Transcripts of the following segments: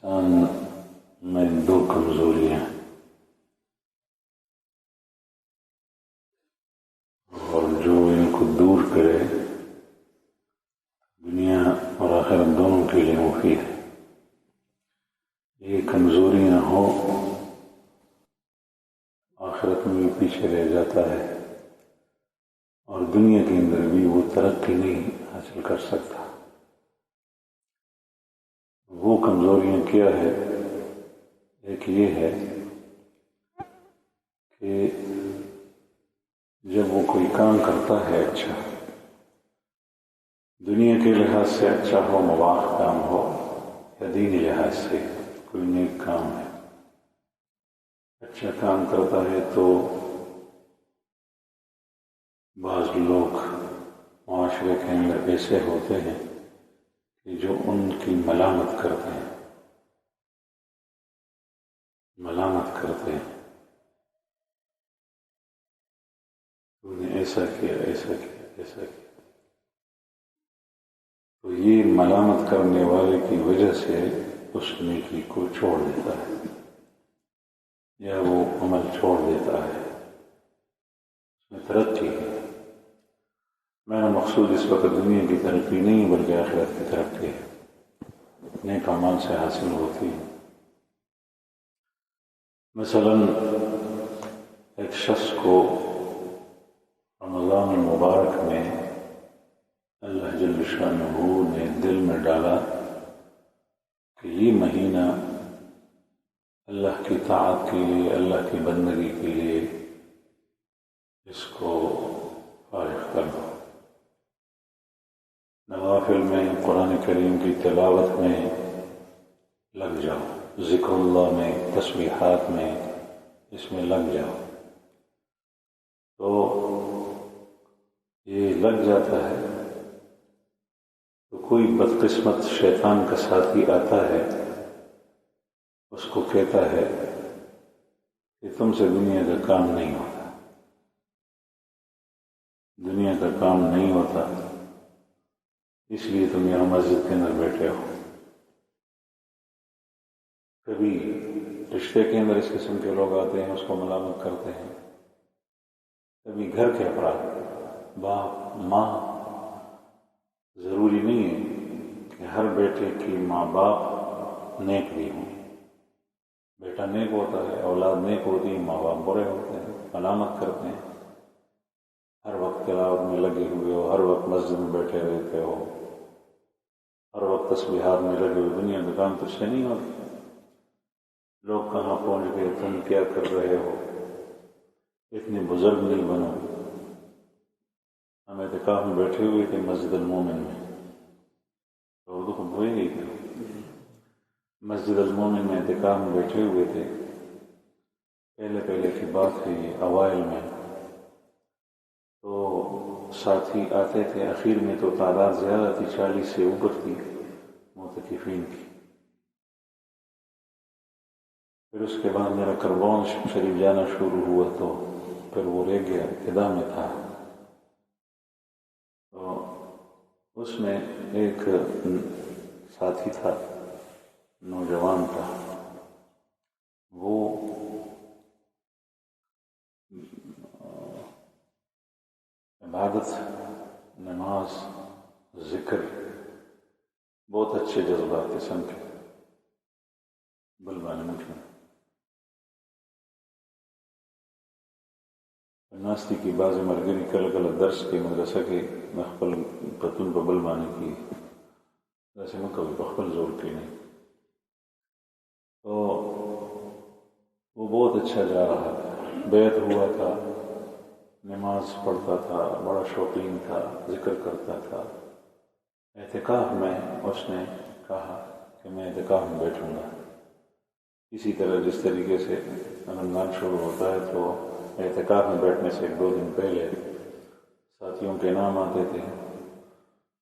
انسان میں دو کمزوریاں ہیں اور جو ان کو دور کرے دنیا اور آخرت دونوں کے لیے مفید ہے۔ یہ کمزوریاں ہو آخرت میں بھی پیچھے رہ جاتا ہے اور دنیا کے اندر بھی وہ ترقی نہیں حاصل کر سکتا۔ وہ کمزوریاں کیا ہے؟ ایک یہ ہے کہ جب وہ کوئی کام کرتا ہے اچھا، دنیا کے لحاظ سے اچھا ہو، مباح کام ہو یا دینی لحاظ سے کوئی نیک کام ہے، اچھا کام کرتا ہے تو بعض لوگ معاشرے کے اندر ایسے ہوتے ہیں کہ جو ان کی ملامت کرتے ہیں، تو نے ایسا کیا ایسا کیا ایسا کیا، تو یہ ملامت کرنے والے کی وجہ سے اس نیکی کو چھوڑ دیتا ہے یا وہ عمل چھوڑ دیتا ہے، اس میں ترقی ہے۔ میرا مقصود اس وقت دنیا کی ترقی نہیں بلکہ آخرت کی ترقی ہے، نیک اعمال سے حاصل ہوتی ہے۔ مثلا ایک شخص کو رمضان المبارک میں اللہ جل شانہ نے دل میں ڈالا کہ یہ مہینہ اللہ کی طاعت کے لیے، اللہ کی بندگی کے لیے اس کو فارغ کر دو، نوافل میں، قرآن کریم کی تلاوت میں لگ جاؤ، ذکر اللہ میں، تسبیحات میں، اس میں لگ جاؤ۔ تو یہ لگ جاتا ہے تو کوئی بدقسمت شیطان کا ساتھی آتا ہے، اس کو کہتا ہے کہ تم سے دنیا کا کام نہیں ہوتا، دنیا کا کام نہیں ہوتا، اس لیے تم یہاں مسجد کے اندر بیٹھے ہو۔ کبھی رشتے کے اندر اس قسم کے لوگ آتے ہیں، اس کو ملامت کرتے ہیں، کبھی گھر کے افراد، باپ ماں، ضروری نہیں ہے کہ ہر بیٹے کی ماں باپ نیک بھی ہوں، بیٹا نیک ہوتا ہے، اولاد نیک ہوتی ہے، ماں باپ برے ہوتے ہیں، ملامت کرتے ہیں، ہر وقت تلاوت میں لگے ہوئے ہو، ہر وقت مسجد میں بیٹھے رہتے ہو، ہر وقت تسبیحات میں لگے ہوئے، دنیا کا کام تجھ سے نہیں ہوتا، لوگ کہاں پہنچ گئے، تم کیا کر رہے ہو، اتنے بزرگ نہیں بنو۔ ہم اعتکاف میں بیٹھے ہوئے تھے مسجد المومن میں، تو اردو کو بھولے نہیں تھے، مسجد المومن میں اعتکاف میں بیٹھے ہوئے تھے، پہلے کی بات ہے یہ، اوائل میں، تو ساتھی آتے تھے، اخیر میں تو تعداد زیادہ تھی، 40 سے اوپر تھی معتکفین کی۔ پھر اس کے بعد میرا کربون شریف جانا شروع ہوا تو پھر وہ رہ گیا، ابتدا میں تھا، تو اس میں ایک ساتھی تھا، نوجوان تھا، وہ عبادت، نماز، ذکر، بہت اچھے جذبات قسم کے بلوانے مجھے ناستی کی بازی مرگری کل کل درس کے مدرسہ کے مخبل پتن پر بلوانے کی ویسے میں کبھی بخبل زور کی نہیں، تو وہ بہت اچھا جا رہا تھا، بیعت ہوا تھا، نماز پڑھتا تھا، بڑا شوقین تھا، ذکر کرتا تھا۔ اعتکاف میں اس نے کہا کہ میں اعتکاف میں بیٹھوں گا، اسی طرح جس طریقے سے رمضان شروع ہوتا ہے تو اعتکاف میں بیٹھنے سے 1-2 دن پہلے ساتھیوں کے نام آتے تھے،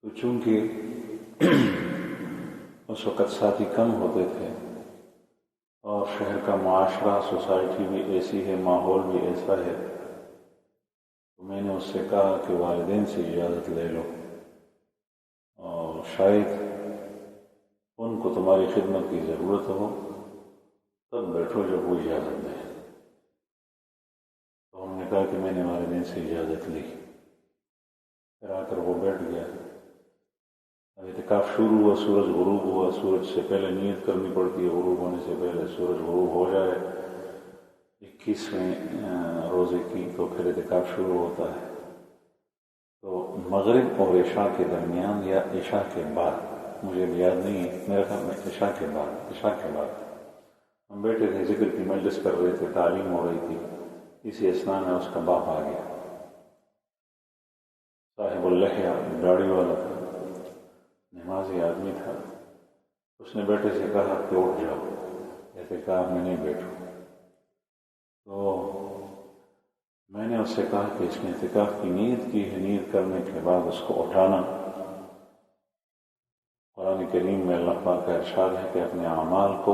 تو چونکہ اس وقت ساتھی کم ہوتے تھے اور شہر کا معاشرہ، سوسائٹی بھی ایسی ہے، ماحول بھی ایسا ہے، تو میں نے اس سے کہا کہ والدین سے اجازت لے لو اور شاید ان کو تمہاری خدمت کی ضرورت ہو تب بیٹھو جب وہ اجازت دیں۔ تو ہم نے کہا کہ میں نے والدین سے اجازت لی، پھر آ کر وہ بیٹھ گیا۔ اب اعتکاف شروع ہوا، سورج غروب ہوا، سورج سے پہلے نیت کرنی پڑتی ہے، غروب ہونے سے پہلے سورج غروب ہو جائے 21ویں روزے کی تو پھر اعتکاف شروع ہوتا ہے۔ تو مغرب اور عشاء کے درمیان یا عشاء کے بعد، مجھے یاد نہیں ہے، میرے خیال میں عشاء کے بعد ہم بیٹھے تھے، ذکر کی مجلس کر رہے تھے، تعلیم ہو رہی تھی، اسی اثناء میں اس کا باپ آ گیا، صاحب اللحیہ، داڑھی والا تھا، نمازی آدمی تھا۔ اس نے بیٹے سے کہا کہ اٹھ جاؤ، اعتکاف میں نہیں بیٹھو۔ تو میں نے اس سے کہا کہ اس نے اعتکاف کی نیت کی ہے، نیت کرنے کے بعد اس کو اٹھانا۔ قرآن کریم میں اللہ پاک کا ارشاد ہے کہ اپنے اعمال کو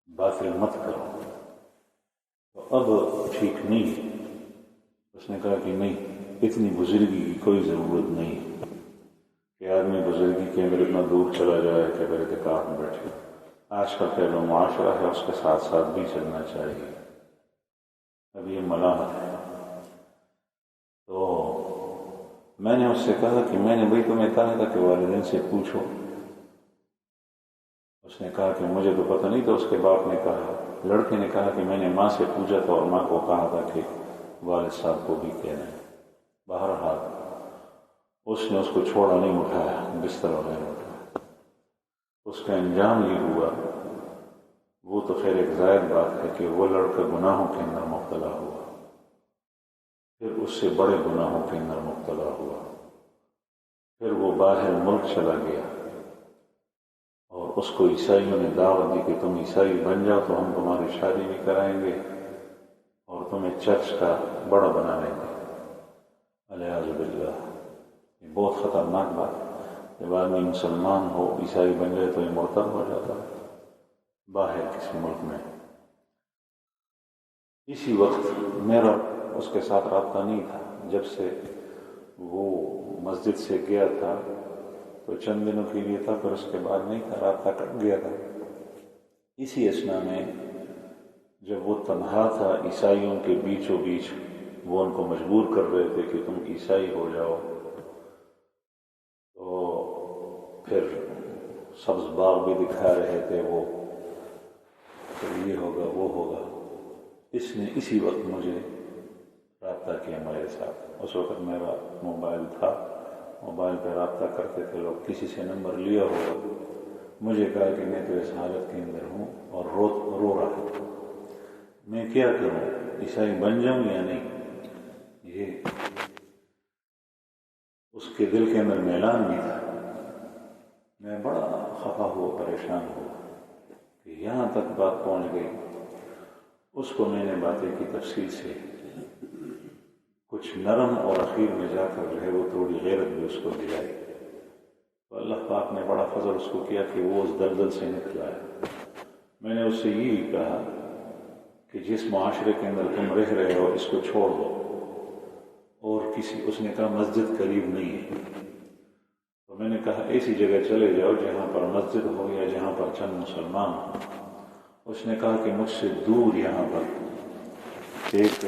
باطل مت کرو، تو اب ٹھیک نہیں۔ اس نے کہا کہ نہیں، اتنی بزرگی کی کوئی ضرورت نہیں کہ آدمی بزرگی کے اندر اتنا دور چلا جائے کہ پھر اعتکاف میں بیٹھے۔ آج کا پہلو معاشرہ ہے، اس کے ساتھ ساتھ بھی چلنا چاہیے۔ اب یہ ملامت ہے۔ تو میں نے اس سے کہا کہ میں نے بھائی تمہیں کہا تھا کہ والدین سے پوچھو۔ اس نے کہا کہ مجھے تو پتہ نہیں تھا۔ اس کے باپ نے کہا، لڑکے نے کہا کہ میں نے ماں سے پوچھا تھا اور ماں کو کہا تھا کہ والد صاحب کو بھی کہنا ہے۔ بہرحال اس نے اس کو چھوڑا نہیں، اٹھایا، بستر وغیرہ اٹھایا۔ اس کا انجام یہ ہوا، وہ تو خیر ایک زائد بات ہے کہ وہ لڑکا گناہوں کے اندر مبتلا ہوا، پھر اس سے بڑے گناہوں کے اندر مبتلا ہوا، پھر وہ باہر ملک چلا گیا اور اس کو عیسائیوں نے دعوت دی کہ تم عیسائی بن جاؤ تو ہم تمہاری شادی بھی کرائیں گے اور تمہیں چرچ کا بڑا بنا لیں گے۔ الیاذ باللہ، یہ بہت خطرناک بات ہے۔ جب آدمی مسلمان ہو، عیسائی بن جائے تو یہ مرتد ہو جاتا ہے باہر کسی ملک میں۔ اسی وقت میرا اس کے ساتھ رابطہ نہیں تھا، جب سے وہ مسجد سے گیا تھا تو چند دنوں کے لیے تھا، پھر اس کے بعد نہیں تھا، رابطہ کٹ گیا تھا۔ اسی اثناء میں جب وہ تنہا تھا عیسائیوں کے بیچوں بیچ، وہ ان کو مجبور کر رہے تھے کہ تم عیسائی ہو جاؤ، تو پھر سبز باغ بھی دکھا رہے تھے وہ، پھر یہ ہوگا وہ ہوگا۔ اس نے اسی وقت مجھے رابطہ کیا میرے ساتھ۔ اس وقت میرا موبائل تھا، موبائل پہ رابطہ کرتے تھے لوگ، کسی سے نمبر لیا ہوگا، مجھے کہا کہ میں تو اس حالت کے اندر ہوں اور رو رہا ہوں، میں کیا کروں، عیسائی بن جاؤں یا نہیں۔ یہ اس کے دل کے اندر میلان بھی تھا۔ میں بڑا خفا ہوا، پریشان ہوا کہ یہاں تک بات پہنچ گئی۔ اس کو میں نے باتیں کی تفصیل سے، کچھ نرم، اور اخیر میں جا کر جو ہے وہ تھوڑی غیرت بھی اس کو دلائی۔ تو اللہ پاک نے بڑا فضل اس کو کیا کہ وہ اس دلدل سے نکلا ہے۔ میں نے اس سے یہی کہا کہ جس معاشرے کے اندر تم رہ رہے ہو اس کو چھوڑ دو، اور اس نے کہا مسجد قریب نہیں ہے، تو میں نے کہا ایسی جگہ چلے جاؤ جہاں پر مسجد ہو یا جہاں پر چند مسلمان ہوں۔ اس نے کہا کہ مجھ سے دور یہاں پر ایک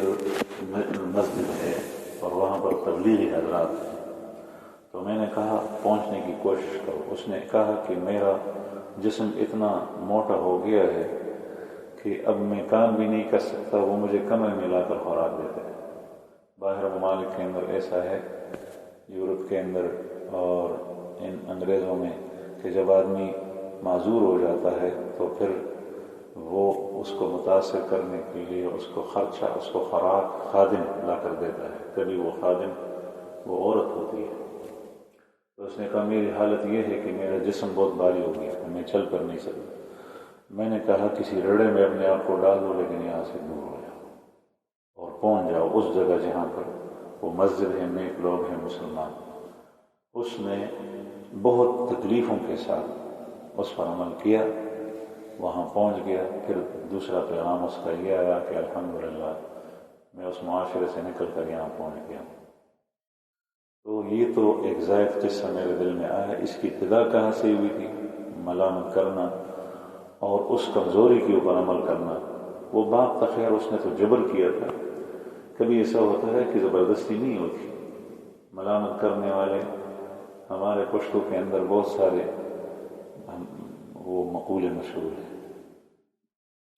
مسجد ہے اور وہاں پر تبلیغی حضرات ہیں، تو میں نے کہا پہنچنے کی کوشش کرو۔ اس نے کہا کہ میرا جسم اتنا موٹا ہو گیا ہے کہ اب میں کام بھی نہیں کر سکتا، وہ مجھے کمرے میں لا کر خوراک دیتے ہیں۔ باہر ممالک کے اندر ایسا ہے، یورپ کے اندر اور ان انگریزوں میں، کہ جب آدمی معذور ہو جاتا ہے تو پھر وہ اس کو متاثر کرنے کے لیے اس کو خرچہ، اس کو خوراک خادم لا کر دیتا ہے، کبھی وہ خادم وہ عورت ہوتی ہے۔ تو اس نے کہا میری حالت یہ ہے کہ میرا جسم بہت بھاری ہو گیا، میں چل کر نہیں سکتا۔ میں نے کہا کسی رڑے میں اپنے آپ کو ڈال دو، لیکن یہاں سے دور ہو جاؤ اور پہنچ جاؤ اس جگہ جہاں پر وہ مسجد ہے، نیک لوگ ہیں، مسلمان۔ اس نے بہت تکلیفوں کے ساتھ اس پر عمل کیا، وہاں پہنچ گیا۔ پھر دوسرا پیغام اس کا یہ آیا کہ الحمدللہ میں اس معاشرے سے نکل کر یہاں پہنچ گیا۔ تو یہ تو ایک زائد قصہ میرے دل میں آیا. اس کی ابتدا کہاں سے ہوئی تھی؟ ملامت کرنا اور اس کمزوری کے اوپر عمل کرنا. وہ باپ تھا، خیر اس نے تو جبر کیا تھا. کبھی ایسا ہوتا ہے کہ زبردستی نہیں ہوتی. ملامت کرنے والے ہمارے پشتوں کے اندر بہت سارے وہ مقولے مشہور ہیں.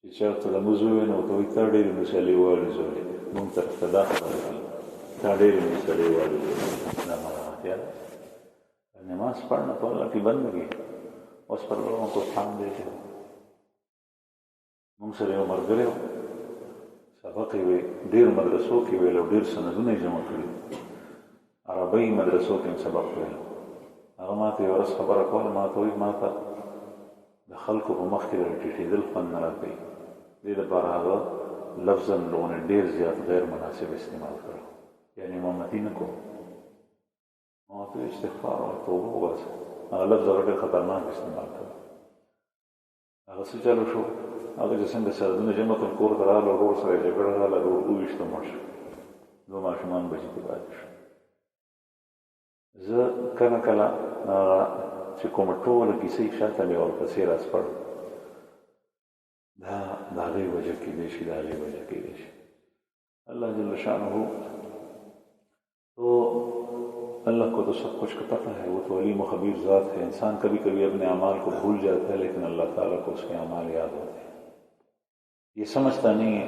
چرته د موضوع نو ته تا ډېرې مسلې وایي زولې مونږ طرف ته دا خبره کوي تا ډېرې مسلې وایي دا ملامت یاد نماز پڑھنا تو اللہ کی بندگی اس پر لوگوں کو تھام دیتے ہو. مونږ سره یو ملګری و، سبق یې وی ډېر مدرسو کې ویل او ډېر سندونه یې جمع کړي. عربۍ مدرسو کې هم سبق ویل. هغه ما ته یوه ورځ خبره کوله، ما ته وایي ما ته د خلکو په مخ کې د ټیټېدل خوند نه راکوي. دې دپاره هغه لفظا لغونه ډېر زیات غیر مناسب استعمال کړو، یعنې امامتي نه کوو. ما ورته استغفار او توبه وباسه. هغه لفظ هغه ډېر خطرناک استعمال کړو. هغه څه چلو شو، هغه چې څنګه سردونه جمع کړل کور ته راغله، ورور سره یې جګړه راغله، ورور وویشته مړ شو. دوه ماشومان بچي کې پاتې شو. زه کله کله چې کومه ټوله کیسې شاته مې ورپسې راسپړم، دا د هغې وجه کېدی شي، د هغې وجه کېدی شي. اللہ جل شانہ تو اللہ کو تو سب کچھ کا پتہ ہے، وہ تو علیم و خبیر ذات ہے. انسان کبھی کبھی اپنے اعمال کو بھول جاتا ہے، لیکن اللہ تعالیٰ کو اس کے اعمال یاد ہوتے ہیں. یہ سمجھتا نہیں ہے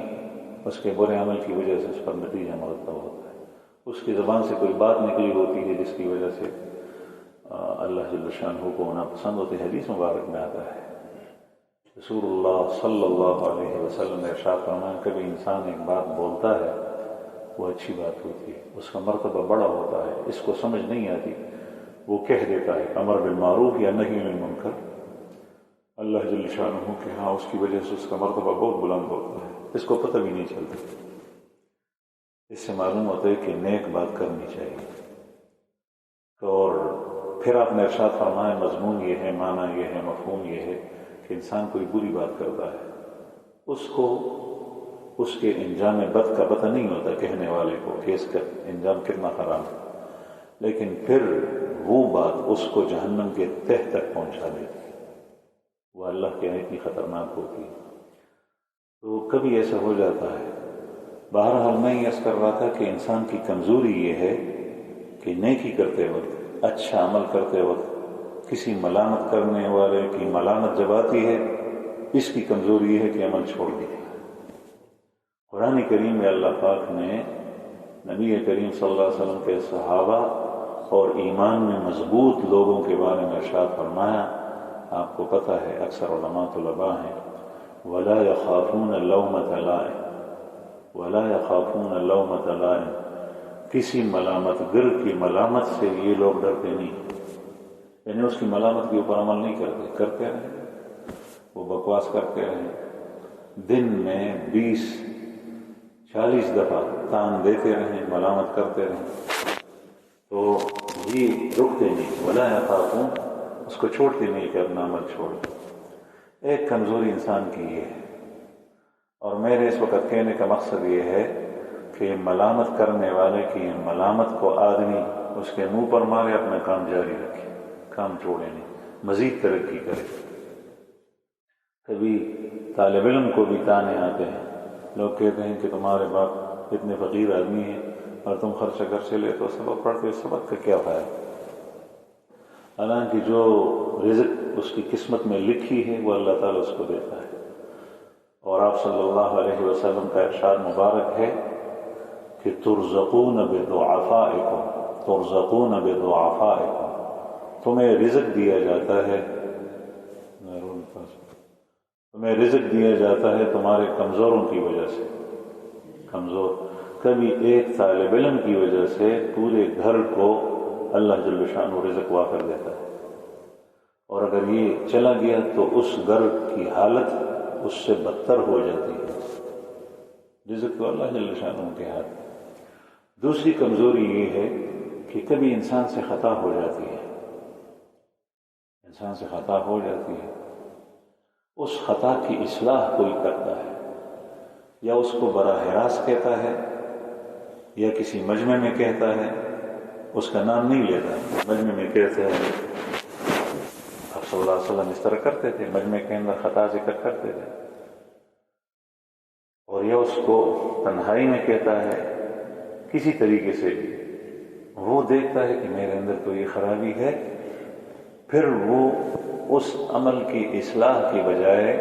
اس کے برے عمل کی وجہ سے اس پر نتیجہ مرتب ہوتا ہے. اس کی زبان سے کوئی بات نکلی ہوتی ہے جس کی وجہ سے اللہ جل شانہ کو ہونا پسند ہوتے. حدیث مبارک میں آتا ہے، رسول اللہ صلی اللہ علیہ وسلم نے ارشاد فرمایا کبھی انسان ایک بات بولتا ہے وہ اچھی بات ہوتی ہے، اس کا مرتبہ بڑا ہوتا ہے، اس کو سمجھ نہیں آتی، وہ کہہ دیتا ہے امر بالمعروف یا نہی عن المنکر. اللہ جل شانہ کہ ہاں اس کی وجہ سے اس کا مرتبہ بہت بلند ہوتا ہے، اس کو پتہ بھی نہیں چلتا. اس سے معلوم ہوتا ہے کہ نیک بات کرنی چاہیے. اور پھر آپ نے ارشاد فرمایا مضمون یہ ہے، معنی یہ ہے، مفہوم یہ ہے کہ انسان کوئی بری بات کرتا ہے، اس کو اس کے انجام بد کا پتہ نہیں ہوتا کہنے والے کو کہ اس کا انجام کتنا خراب ہے، لیکن پھر وہ بات اس کو جہنم کے تہ تک پہنچا دیتی ہے. وہ اللہ کے اتنی خطرناک ہوتی ہے. تو کبھی ایسا ہو جاتا ہے. بہرحال میں یہ عرض کر رہا تھا کہ انسان کی کمزوری یہ ہے کہ نیکی کرتے وقت، اچھا عمل کرتے وقت کسی ملامت کرنے والے کی ملامت جب آتی ہے، اس کی کمزوری یہ ہے کہ عمل چھوڑ دیا. قرآن کریم میں اللہ پاک نے نبی کریم صلی اللہ علیہ وسلم کے صحابہ اور ایمان میں مضبوط لوگوں کے بارے میں ارشاد فرمایا. آپ کو پتہ ہے اکثر علماء طلباء ہیں وَلَا يَخَافُونَ لَوْمَةَ لَائِمٍ، وَلَا يَخَافُونَ لَوْمَةَ لَائِمٍ، کسی ملامت گر کی ملامت سے یہ لوگ ڈرتے نہیں، یعنی اس کی ملامت کے اوپر عمل نہیں کرتے رہیں، وہ بکواس کرتے رہیں، دن میں 20-40 دفعہ تان دیتے رہیں، ملامت کرتے رہیں، تو یہ رکتے نہیں. وَلَا يَخَافُونَ، اس کو چھوڑتے نہیں کہ اپنا عمل چھوڑ. ایک کمزوری انسان کی یہ ہے، اور میرے اس وقت کہنے کا مقصد یہ ہے کہ ملامت کرنے والے کی ملامت کو آدمی اس کے منہ پر مارے، اپنا کام جاری رکھے، کام چھوڑے نہیں، مزید ترقی کرے. کبھی طالب علم کو بھی تانے آتے ہیں، لوگ کہتے ہیں کہ تمہارے باپ اتنے فقیر آدمی ہیں اور تم خرچہ گھر سے لے تو سبق پڑھتے، سبق کا کیا فائدہ؟ حالانکہ جو رزق اس کی قسمت میں لکھی ہے وہ اللہ تعالیٰ اس کو دیتا ہے. اور آپ صلی اللہ علیہ وسلم کا ارشاد مبارک ہے کہ ترزقون بضعفائکم، ترزقون بضعفائکم، تمہیں رزق دیا جاتا ہے، تمہیں رزق دیا جاتا ہے تمہارے کمزوروں کی وجہ سے. کمزور کبھی ایک طالب علم کی وجہ سے پورے گھر کو اللہ جل شانہ رزق وافر دیتا ہے، اور اگر یہ چلا گیا تو اس گھر کی حالت اس سے بدتر ہو جاتی ہے. رزق تو اللہ جل شانہ کے ہاتھ. دوسری کمزوری یہ ہے کہ کبھی انسان سے خطا ہو جاتی ہے، انسان سے خطا ہو جاتی ہے، اس خطا کی اصلاح کوئی کرتا ہے، یا اس کو براہ راست کہتا ہے، یا کسی مجمع میں کہتا ہے، اس کا نام نہیں لیتا. مجمع میں کہتے ہیں آپ صلی اللہ علیہ وسلم اس طرح کرتے تھے، مجمع کے اندر خطا ذکر کرتے تھے، اور یہ اس کو تنہائی میں کہتا ہے کسی طریقے سے بھی. وہ دیکھتا ہے کہ میرے اندر تو یہ خرابی ہے، پھر وہ اس عمل کی اصلاح کی بجائے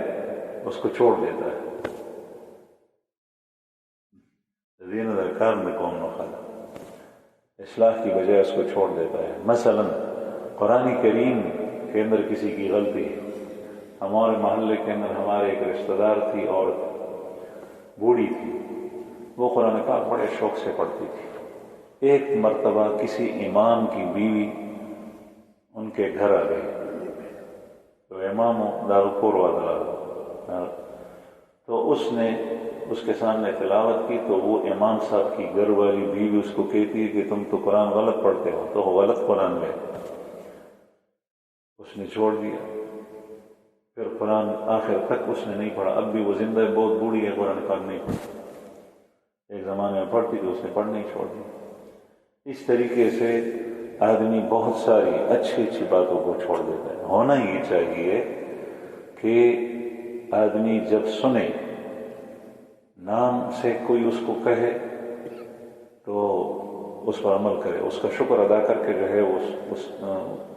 اس کو چھوڑ دیتا ہے. دین درکار میں قوم نخلا اصلاح کی بجائے اس کو چھوڑ دیتا ہے. مثلا قرآن کریم کے اندر کسی کی غلطی ہے. ہمارے محلے کے اندر ہمارے ایک رشتہ دار تھی، عورت بوڑھی تھی، وہ قرآن پاک بڑے شوق سے پڑھتی تھی. ایک مرتبہ کسی امام کی بیوی ان کے گھر آ گئی، تو امام دارالپور والا، تو اس نے اس کے سامنے تلاوت کی، تو وہ امام صاحب کی گھر والی بیوی اس کو کہتی ہے کہ تم تو قرآن غلط پڑھتے ہو، تو وہ غلط قرآن میں اس نے چھوڑ دیا. پھر قرآن آخر تک اس نے نہیں پڑھا. اب بھی وہ زندہ ہے، بہت بوڑھی ہے، قرآن پاک نہیں پڑھا. ایک زمانے میں پڑھتی تھی، اس نے پڑھنا ہی چھوڑ دی. اس طریقے سے آدمی بہت ساری اچھی اچھی باتوں کو چھوڑ دیتا ہے. ہونا یہ چاہیے کہ آدمی جب سنے، نام سے کوئی اس کو کہے تو اس پر عمل کرے، اس کا شکر ادا کر کے جو ہے اس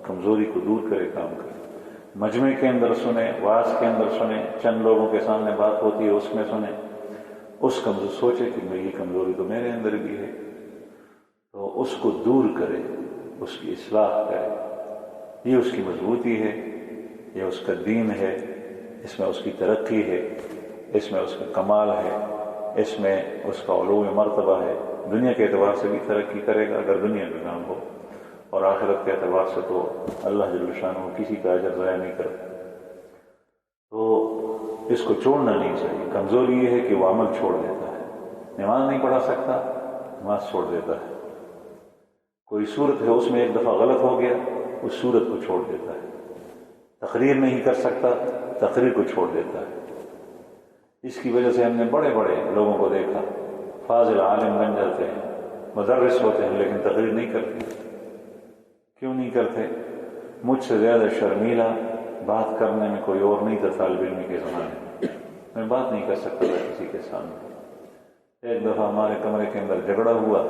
کمزوری کو دور کرے، کام کرے. مجمع کے اندر سنے، واعظ کے اندر سنے، چند لوگوں کے سامنے بات ہوتی ہے اس میں سنے، اس کمزور سوچے کہ یہ کمزوری تو میرے اندر بھی ہے، تو اس کو دور کرے، اس کی اصلاح کرے. یہ اس کی مضبوطی ہے، یہ اس کا دین ہے، اس میں اس کی ترقی ہے، اس میں اس کا کمال ہے، اس میں اس کا علو مرتبہ ہے. دنیا کے اعتبار سے بھی ترقی کرے گا اگر دنیا کا کام ہو، اور آخرت کے اعتبار سے تو اللہ جل شانہ کسی کا اجر ضائع نہیں کرتا. تو اس کو چھوڑنا نہیں چاہیے. کمزوری یہ ہے کہ وہ عمل چھوڑ دیتا ہے. نماز نہیں پڑھا سکتا، نماز چھوڑ دیتا ہے. کوئی صورت ہے اس میں ایک دفعہ غلط ہو گیا، اس صورت کو چھوڑ دیتا ہے. تقریر نہیں کر سکتا، تقریر کو چھوڑ دیتا ہے. اس کی وجہ سے ہم نے بڑے بڑے لوگوں کو دیکھا، فاضل عالم بن جاتے ہیں، مدرس ہوتے ہیں، لیکن تقریر نہیں کرتے. کیوں نہیں کرتے؟ مجھ سے زیادہ شرمیلا بات کرنے میں کوئی اور نہیں تھا طالب علم کے زمانے میں. میں بات نہیں کر سکتا تھا کسی کے سامنے. ایک دفعہ ہمارے کمرے کے اندر جھگڑا ہوا،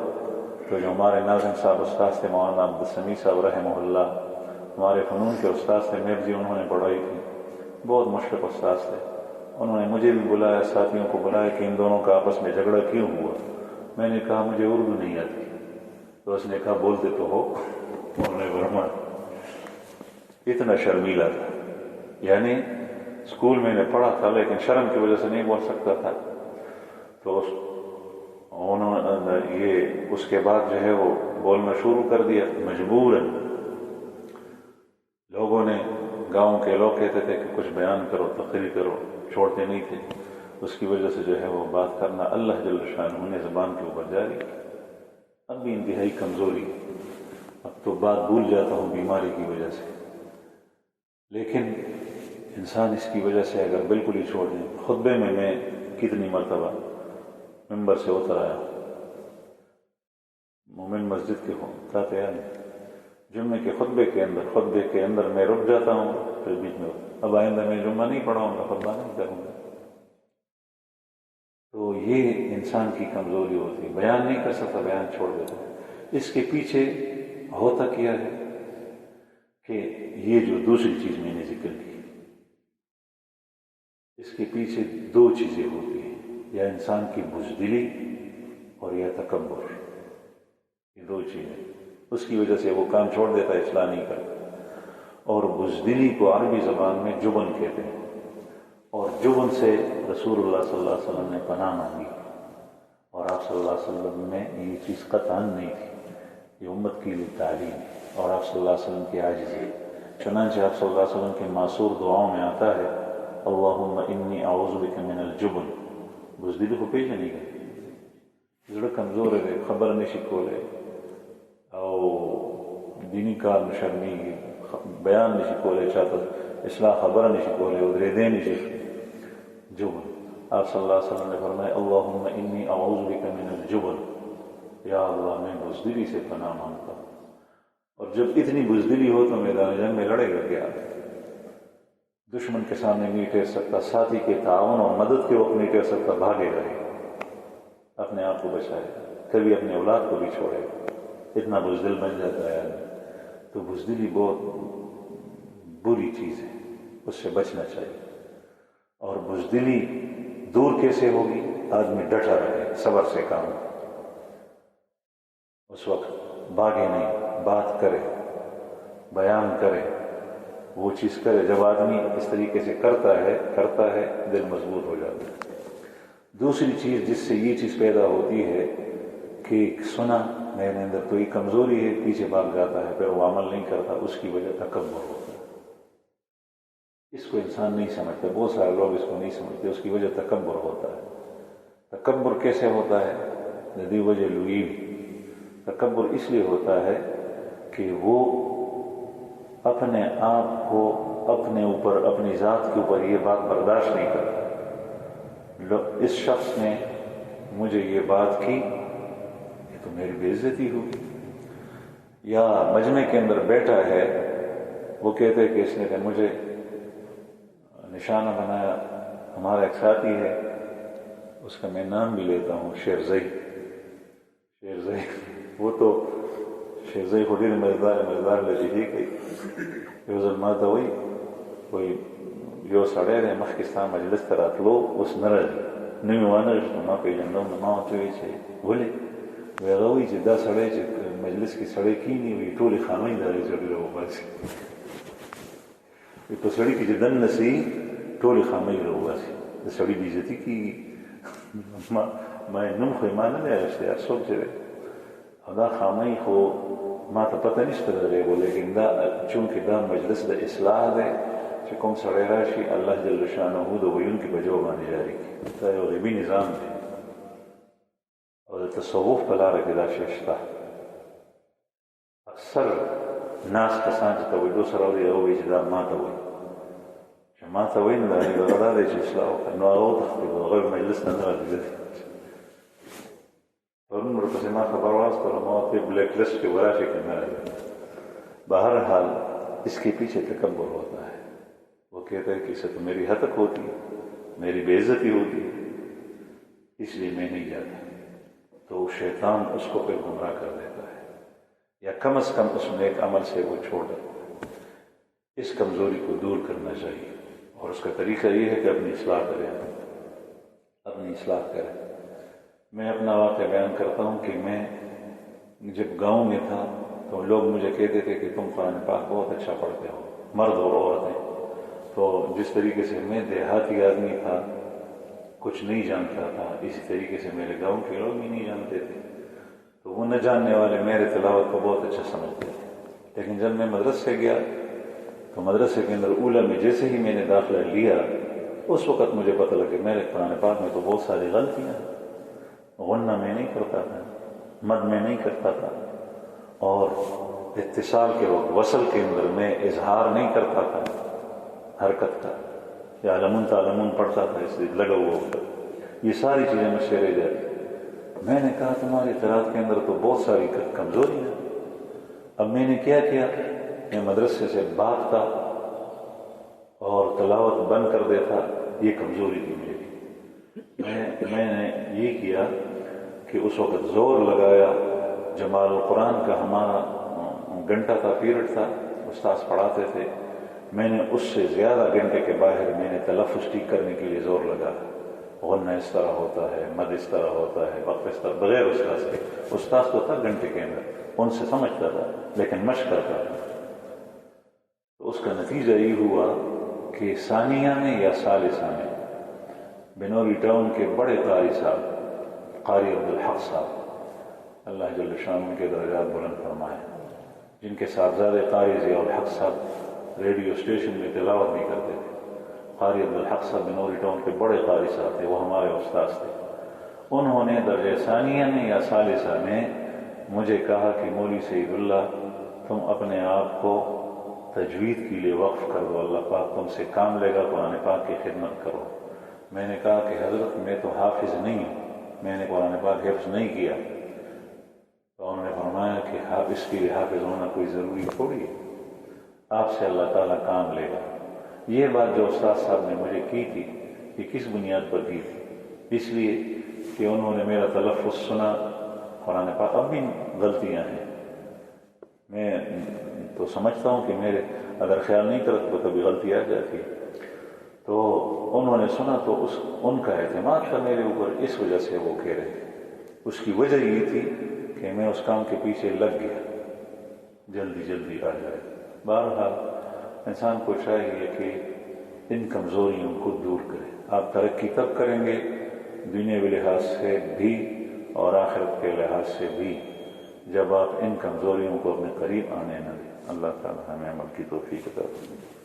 تو جو ہمارے ناظم صاحب استاد تھے مولانا عبدالسمیع صاحب رحمہ اللہ، ہمارے فنون کے استاد تھے، مرزی انہوں نے پڑھائی تھی، بہت مشرق استاد تھے. انہوں نے مجھے بھی بلایا، ساتھیوں کو بلایا کہ ان دونوں کا آپس میں جھگڑا کیوں ہوا. میں نے کہا مجھے اردو نہیں آتی. تو اس نے کہا بولتے تو ہو. انہوں نے فرمایا اتنا شرمیلا تھا، یعنی اسکول میں نے پڑھا تھا لیکن شرم کی وجہ سے نہیں بول سکتا تھا. تو انہوں نے یہ اس کے بعد جو ہے وہ بولنا شروع کر دیا مجبوراً. لوگوں نے، گاؤں کے لوگ کہتے تھے کہ کچھ بیان کرو، تقریر کرو، چھوڑتے نہیں تھے. اس کی وجہ سے جو ہے وہ بات کرنا اللہ جل شانہ نے زبان کے اوپر جاری. اب بھی انتہائی کمزوری، اب تو بات بھول جاتا ہوں بیماری کی وجہ سے. لیکن انسان اس کی وجہ سے اگر بالکل ہی چھوڑ دیں. خطبے میں کتنی مرتبہ ممبر سے اتر آیا، مومن مسجد کے ہوتے ہیں، جمعے کے خطبے کے اندر میں رک جاتا ہوں، پھر بیچ میں اب آئندہ میں جمعہ نہیں پڑھاؤں گا، خطبہ نہیں کروں گا. تو یہ انسان کی کمزوری ہوتی ہے. بیان نہیں کر سکتا، بیان چھوڑ دیتا. اس کے پیچھے ہوتا کیا ہے کہ یہ جو دوسری چیز میں نے ذکر کی، اس کے پیچھے دو چیزیں ہوتی ہیں، یا انسان کی بزدلی اور یا تکبر. یہ دو چیزیں اس کی وجہ سے وہ کام چھوڑ دیتا ہے، اصلاح نہیں کرتا. اور بزدلی کو عربی زبان میں جبن کہتے ہیں، اور جبن سے رسول اللہ صلی اللہ علیہ وسلم نے پناہ مانگی، اور آپ صلی اللہ علیہ وسلم میں یہ چیز قطعاً نہیں تھی. یہ امت کی لیے تعلیم اور آپ صلی اللہ علیہ وسلم کی عاجزی. چنانچہ آپ صلی اللہ علیہ وسلم کے معصور دعاؤں میں آتا ہے اللہم انی اعوذ بک من الجبن. بزدلی کو پیش نہیں گئے، جڑا کمزور ہے، خبر نشی کھولے او دینی کار نشرمی بیان نشی کھولے، چاہتا اصلاح خبر نشی کھولے، ادھر دے نشی جبن. آپ صلی اللہ علیہ وسلم نے فرمایا اللہم انی اعوذ بک من الجبن، یا اللہ میں بزدلی سے پناہ مانگتا ہوں. اور جب اتنی بزدلی ہو تو میدان جنگ میں لڑے گا کیا؟ دشمن کے سامنے نہیں ٹھہر سکتا، ساتھی کے تعاون اور مدد کے وقت نہیں ٹھہر سکتا، بھاگے گا، اپنے آپ کو بچائے گا، کبھی اپنے اولاد کو بھی چھوڑے گا، اتنا بزدل بن جاتا ہے آدمی۔ تو بزدلی بہت بری چیز ہے، اس سے بچنا چاہیے۔ اور بزدلی دور کیسے ہوگی؟ آدمی ڈٹا رہے، صبر سے کام، اس وقت بھاگے نہیں، بات کرے، بیان کرے، وہ چیز کرے۔ جب آدمی اس طریقے سے کرتا ہے دل مضبوط ہو جاتا ہے۔ دوسری چیز جس سے یہ چیز پیدا ہوتی ہے کہ سنا میرے اندر تو یہ کمزوری ہے، پیچھے بھاگ جاتا ہے، پھر وہ عمل نہیں کرتا، اس کی وجہ تکبر ہوتا ہے۔ اس کو انسان نہیں سمجھتا، بہت سارے لوگ اس کو نہیں سمجھتے، اس کی وجہ تکبر ہوتا ہے۔ تکبر کیسے ہوتا ہے؟ ندی وجہ لوئی، تکبر اس لیے ہوتا ہے کہ وہ اپنے آپ کو اپنے اوپر، اپنی ذات کے اوپر یہ بات برداشت نہیں کرتا۔ اس شخص نے مجھے یہ بات کی، یہ تو میری بے عزتی ہوگی۔ یا مجمع کے اندر بیٹھا ہے، وہ کہتے کہ اس نے مجھے نشانہ بنایا۔ ہمارا ایک ساتھی ہے، اس کا میں نام بھی لیتا ہوں، شیرزئی، وہ تو شیرزئی خودی مزدار لیتی تھی کہ یو ځل ما ته وایي یو سړی دی مخکې ستا مجلس ته راتلو، اوس نه راځي، نه مې وانه غوښت، ما پېژندم، نو ما ورته وویل چې ولې؟ هغه وایي چې دا سړی چې مجلس کې سړی کښېني، وایي ټولې خامۍ د هغې سړي راوباسي، په سړي کې چې دننه سي ټولې خامۍ راوباسي، د سړي بې عزتي کېږي۔ ما یې نوم خو یې ما نه دی اخیستی، هر څوک چې دی، او دا خامۍ خو ما ته پته نشته د هغې، لیکن دا چونکې دا مجلس د اصلاح دی، چې کوم سړی راشي الله جل شانه د ویونکي په جو باندې جاري کړي، دا یو غیبي نظام دی، او د تصوف په لاره کې دا شی شته۔ اکثر ناس کسان چې توجه سره اوري، هغه وایي چې دا ما ته وایي، چې ما ته وایي نو د هغې دغه دا دی چې اصلاح وکړه، نو هغه وتښتېد، هغه مجلس ته نه راځي۔ پرون ورپسې ما خبر واستوله، ما ورته بلیک لسٹ پہ وراشي کہ نہ رہے۔ بہرحال اس کے پیچھے تکبر ہوتا ہے، وہ کہتا ہے کہ اسے تو میری ہتک ہوتی ہے، میری بے عزتی ہوتی ہے، اس لیے میں نہیں جاتا۔ تو شیطان اس کو پھر گمراہ کر دیتا ہے، یا کم از کم اس نیک عمل سے وہ چھوڑ دیتا ہے۔ اس کمزوری کو دور کرنا چاہیے، اور اس کا طریقہ یہ ہے کہ اپنی اصلاح کریں، اپنی اصلاح کریں۔ میں اپنا واقعہ بیان کرتا ہوں کہ میں جب گاؤں میں تھا تو لوگ مجھے کہتے تھے کہ تم قرآن پاک بہت اچھا پڑھتے ہو، مرد اور عورتیں۔ تو جس طریقے سے میں دیہاتی آدمی تھا، کچھ نہیں جانتا تھا، اسی طریقے سے میرے گاؤں کے لوگ بھی نہیں جانتے تھے، تو وہ نہ جاننے والے میرے تلاوت کو بہت اچھا سمجھتے تھے۔ لیکن جب میں مدرسے گیا تو مدرسے کے اندر اولا میں جیسے ہی میں نے داخلہ لیا، اس وقت مجھے پتہ لگا کہ میرے قرآن پاک میں تو بہت ساری غلطیاں ہیں، غنہ میں نہیں کرتا تھا، مد میں نہیں کرتا تھا، اور اتصال کے وقت وصل کے اندر میں اظہار نہیں کرتا تھا حرکت کا، یا علمون تعلمون پڑھتا تھا، اس لیے لگا ہوا ہوتا۔ یہ ساری چیزیں مجھ سے رہ جاتی۔ میں نے کہا تمہاری قرآت کے اندر تو بہت ساری کمزوری ہیں۔ اب میں نے کیا کیا، میں مدرسے سے بھاگتا اور تلاوت بند کر دیتا، یہ کمزوری تھی میری۔ میں نے یہ کیا کہ اس وقت زور لگایا، جمال القرآن کا ہمارا گھنٹہ کا پیریڈ تھا، استاذ پڑھاتے تھے، میں نے اس سے زیادہ گھنٹے کے باہر میں نے تلفظ ٹھیک کرنے کے لیے زور لگایا۔ غنہ اس طرح ہوتا ہے، مد اس طرح ہوتا ہے، وقف اس طرح، بغیر استاذ کے۔ استاذ تو تھا گھنٹے کے اندر، ان سے سمجھتا تھا لیکن مشق کرتا تھا۔ تو اس کا نتیجہ یہ ہوا کہ ثانیہ میں یا ثالثہ میں بنوری ٹاؤن کے بڑے قاری صاحب، قاری عبدالحق صاحب، اللہ جل شانہ ان کے درجات بلند فرمائے، جن کے صاحبزادے قاری ضیاء الحق صاحب ریڈیو اسٹیشن میں تلاوت نہیں کرتے تھے۔ قاری عبدالحق صاحب بنوری ٹاؤن کے بڑے قاری صاحب تھے، وہ ہمارے استاذ تھے۔ انہوں نے درجہ ثانیہ میں یا ثالثہ میں مجھے کہا کہ مولوی سعید اللہ، تم اپنے آپ کو تجوید کے لیے وقف کر دو، اللہ پاک تم سے کام لے گا، قرآن پاک کی خدمت کرو۔ میں نے کہا کہ حضرت میں تو حافظ نہیں ہوں، میں نے قرآن پاک حفظ نہیں کیا۔ تو انہوں نے فرمایا فرمایا کہ اس کے لیے حافظ ہونا کوئی ضروری تھوڑی ہے، آپ سے اللہ تعالیٰ کام لے گا۔ یہ بات جو استاد صاحب نے مجھے کی تھی، یہ کس بنیاد پر کی تھی؟ اس لیے کہ انہوں نے میرا تلفظ سنا، قرآن پاک اب بھی غلطیاں ہیں، میں تو سمجھتا ہوں کہ میرے اگر خیال نہیں کرتا تو کبھی غلطی آ جاتی، تو انہوں نے سنا تو ان کا اعتماد تھا میرے اوپر، اس وجہ سے وہ کہہ رہے تھے۔ اس کی وجہ یہ تھی کہ میں اس کام کے پیچھے لگ گیا، جلدی جلدی آ جائے۔ بہرحال انسان کو چاہیے کہ ان کمزوریوں کو دور کرے۔ آپ ترقی تب کریں گے دنیاوی لحاظ سے بھی اور آخرت کے لحاظ سے بھی جب آپ ان کمزوریوں کو اپنے قریب آنے نہ دیں۔ اللہ تعالی ہمیں عمل کی توفیق عطا فرمائے۔